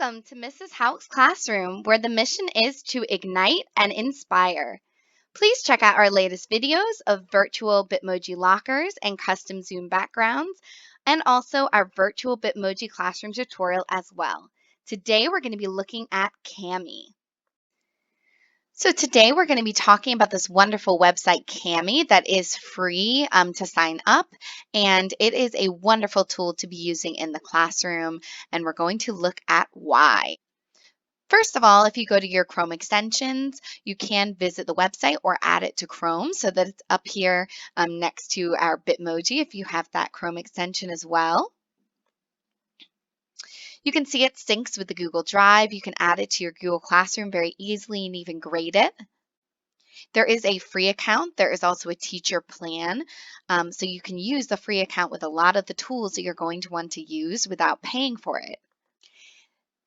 Welcome to Mrs. Houck's classroom, where the mission is to ignite and inspire. Please check out our latest videos of virtual Bitmoji lockers and custom Zoom backgrounds, and also our virtual Bitmoji classroom tutorial as well. Today we're going to be looking at Kami. So today we're going to be talking about this wonderful website, Kami, that is free to sign up, and it is a wonderful tool to be using in the classroom, and we're going to look at why. First of all, if you go to your Chrome extensions, you can visit the website or add it to Chrome so that it's up here next to our Bitmoji if you have that Chrome extension as well. You can see it syncs with the Google Drive. You can add it to your Google Classroom very easily and even grade it. There is a free account. There is also a teacher plan. So you can use the free account with a lot of the tools that you're going to want to use without paying for it.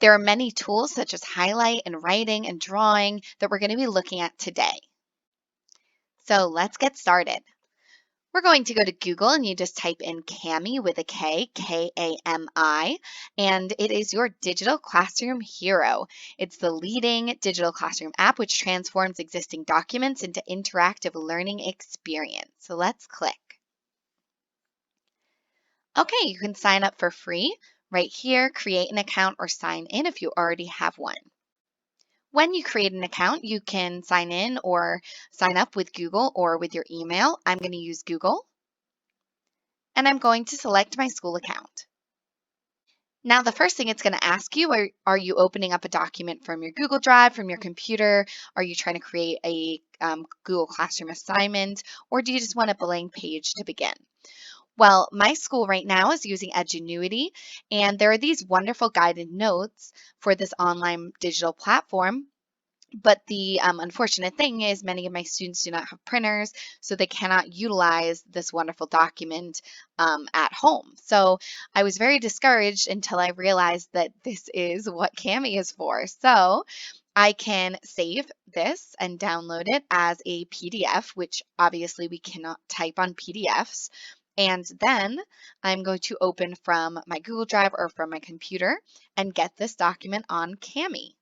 There are many tools such as highlight and writing and drawing that we're going to be looking at today. So let's get started. We're going to go to Google and you just type in Kami with a K, K-A-M-I, and it is your digital classroom hero. It's the leading digital classroom app which transforms existing documents into interactive learning experience. So let's click. Okay, you can sign up for free. Right here, create an account or sign in if you already have one. When you create an account, you can sign in or sign up with Google or with your email. I'm going to use Google. And I'm going to select my school account. Now, the first thing it's going to ask you, are you opening up a document from your Google Drive, from your computer? Are you trying to create a Google Classroom assignment? Or do you just want a blank page to begin? Well, my school right now is using Edgenuity, and there are these wonderful guided notes for this online digital platform. But the unfortunate thing is many of my students do not have printers, so they cannot utilize this wonderful document at home. So I was very discouraged until I realized that this is what Kami is for. So I can save this and download it as a PDF, which obviously we cannot type on PDFs. And then I'm going to open from my Google Drive or from my computer and get this document on Kami.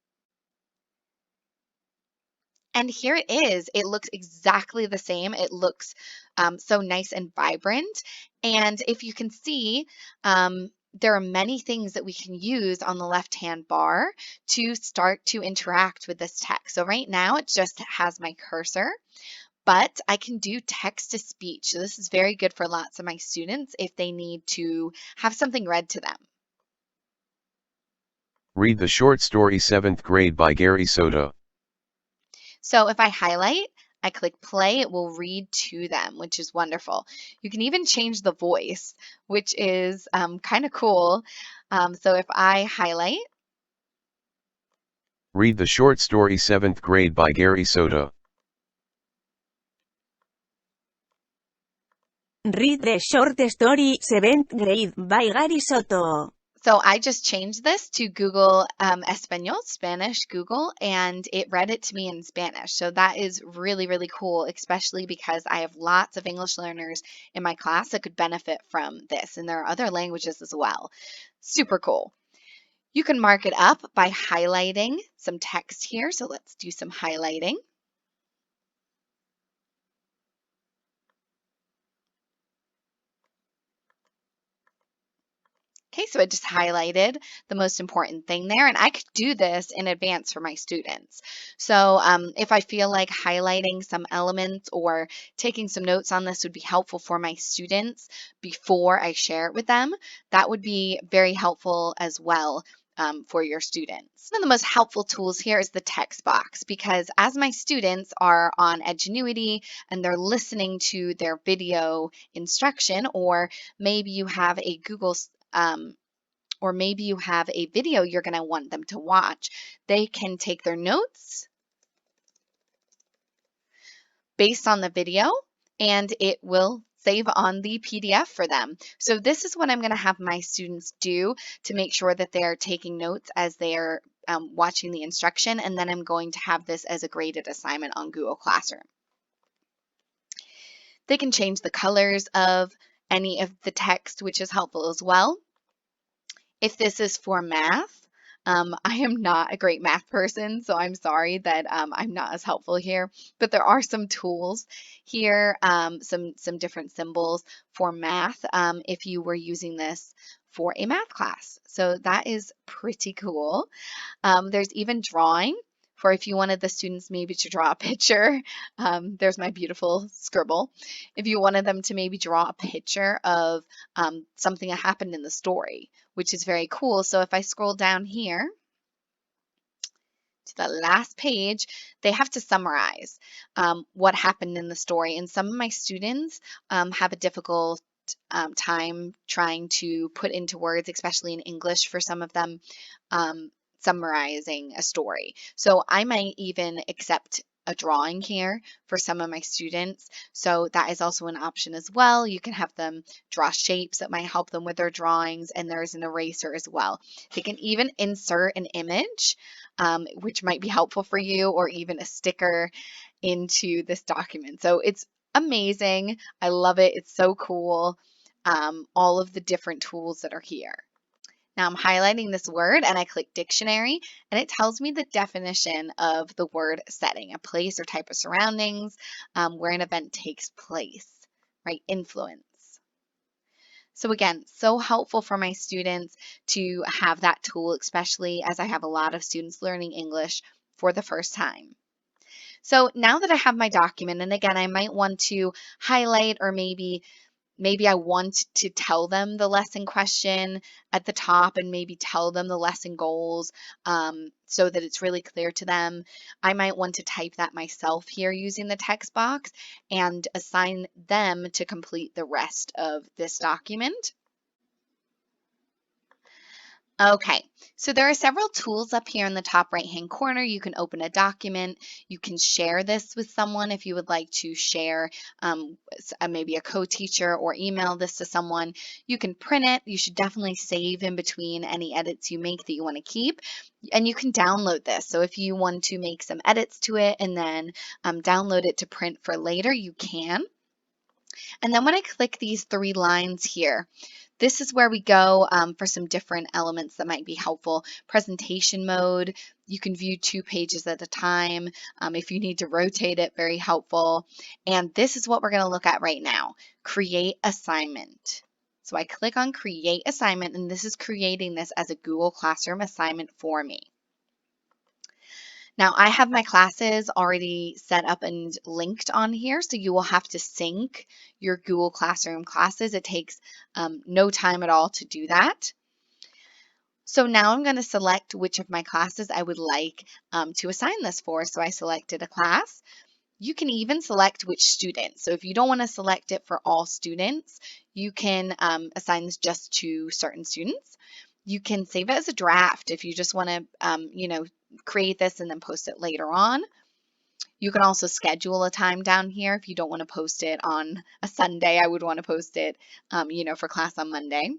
And here it is. It looks exactly the same. It looks so nice and vibrant. And if you can see, there are many things that we can use on the left-hand bar to start to interact with this text. So right now it just has my cursor, but I can do text to speech. So this is very good for lots of my students if they need to have something read to them. Read the short story 7th grade by Gary Soto. So if I highlight, I click play, it will read to them, which is wonderful. You can even change the voice, which is kind of cool. So if I highlight. Read the short story 7th grade by Gary Soto. Read the short story 7th grade by Gary Soto. So I just changed this to Google Espanol, Spanish Google, and it read it to me in Spanish. So that is really, really cool, especially because I have lots of English learners in my class that could benefit from this. And there are other languages as well. Super cool. You can mark it up by highlighting some text here. So let's do some highlighting. Okay, so I just highlighted the most important thing there, and I could do this in advance for my students. So if I feel like highlighting some elements or taking some notes on this would be helpful for my students before I share it with them, that would be very helpful as well. For your students. One of the most helpful tools here is the text box, because as my students are on Edgenuity and they're listening to their video instruction, or maybe you have a Google or maybe you have a video you're going to want them to watch, they can take their notes based on the video and it will save on the PDF for them. So this is what I'm going to have my students do to make sure that they're taking notes as they're watching the instruction, and then I'm going to have this as a graded assignment on Google Classroom. They can change the colors of any of the text, which is helpful as well. If this is for math, I am not a great math person, so I'm sorry that I'm not as helpful here, but there are some tools here, some different symbols for math if you were using this for a math class. So that is pretty cool. There's even drawing for if you wanted the students maybe to draw a picture. There's my beautiful scribble. If you wanted them to maybe draw a picture of something that happened in the story, which is very cool. So if I scroll down here to the last page, they have to summarize what happened in the story. And some of my students have a difficult time trying to put into words, especially in English for some of them, summarizing a story. So I might even accept a drawing here for some of my students. So that is also an option as well. You can have them draw shapes that might help them with their drawings, and there's an eraser as well. They can even insert an image, which might be helpful for you, or even a sticker into this document. So it's amazing. I love it. It's so cool. All of the different tools that are here. Now I'm highlighting this word and I click dictionary and it tells me the definition of the word setting, a place or type of surroundings where an event takes place, right? Influence. So again, so helpful for my students to have that tool, especially as I have a lot of students learning English for the first time. So now that I have my document, and again, I might want to highlight or maybe I want to tell them the lesson question at the top and maybe tell them the lesson goals so that it's really clear to them. I might want to type that myself here using the text box and assign them to complete the rest of this document. Okay, so there are several tools up here in the top right-hand corner. You can open a document. You can share this with someone if you would like to share maybe a co-teacher or email this to someone. You can print it. You should definitely save in between any edits you make that you want to keep. And you can download this. So if you want to make some edits to it and then download it to print for later, you can. And then when I click these 3 lines here, this is where we go for some different elements that might be helpful. Presentation mode, you can view 2 pages at a time. If you need to rotate it, very helpful. And this is what we're going to look at right now, create assignment. So I click on create assignment, and this is creating this as a Google Classroom assignment for me. Now I have my classes already set up and linked on here, so you will have to sync your Google Classroom classes. It takes no time at all to do that. So now I'm going to select which of my classes I would like to assign this for. So I selected a class. You can even select which student. So if you don't want to select it for all students, you can assign this just to certain students. You can save it as a draft if you just want to, create this and then post it later on. You can also schedule a time down here if you don't want to post it on a Sunday. I would want to post it, for class on Monday.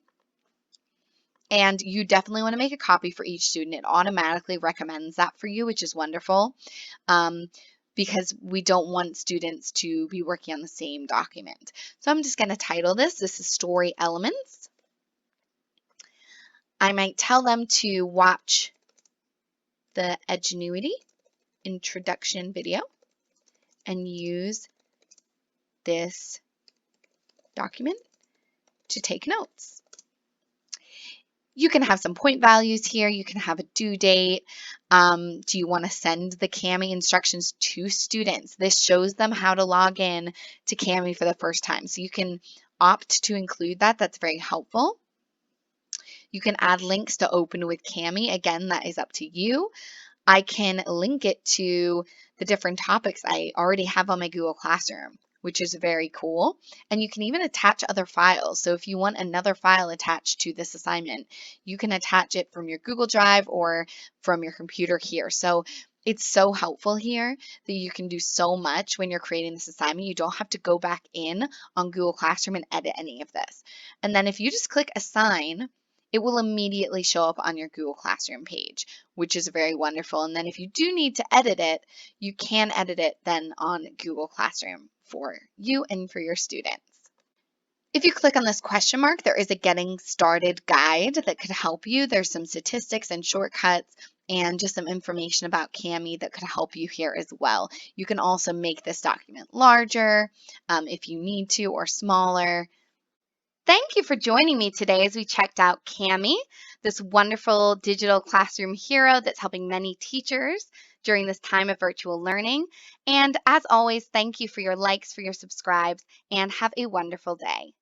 And you definitely want to make a copy for each student. It automatically recommends that for you, which is wonderful. Because we don't want students to be working on the same document. So I'm just going to title this. This is Story Elements. I might tell them to watch the Edgenuity introduction video and use this document to take notes. You can have some point values here. You can have a due date. Do you want to send the Kami instructions to students? This shows them how to log in to Kami for the first time. So you can opt to include that. That's very helpful. You can add links to open with Kami. Again, that is up to you. I can link it to the different topics I already have on my Google Classroom, which is very cool. And you can even attach other files. So if you want another file attached to this assignment, you can attach it from your Google Drive or from your computer here. So it's so helpful here that you can do so much when you're creating this assignment. You don't have to go back in on Google Classroom and edit any of this. And then if you just click assign, it will immediately show up on your Google Classroom page, which is very wonderful. And then if you do need to edit it, you can edit it then on Google Classroom for you and for your students. If you click on this question mark, there is a getting started guide that could help you. There's some statistics and shortcuts and just some information about Kami that could help you here as well. You can also make this document larger if you need to, or smaller. Thank you for joining me today as we checked out Kami, this wonderful digital classroom hero that's helping many teachers during this time of virtual learning. And as always, thank you for your likes, for your subscribes, and have a wonderful day.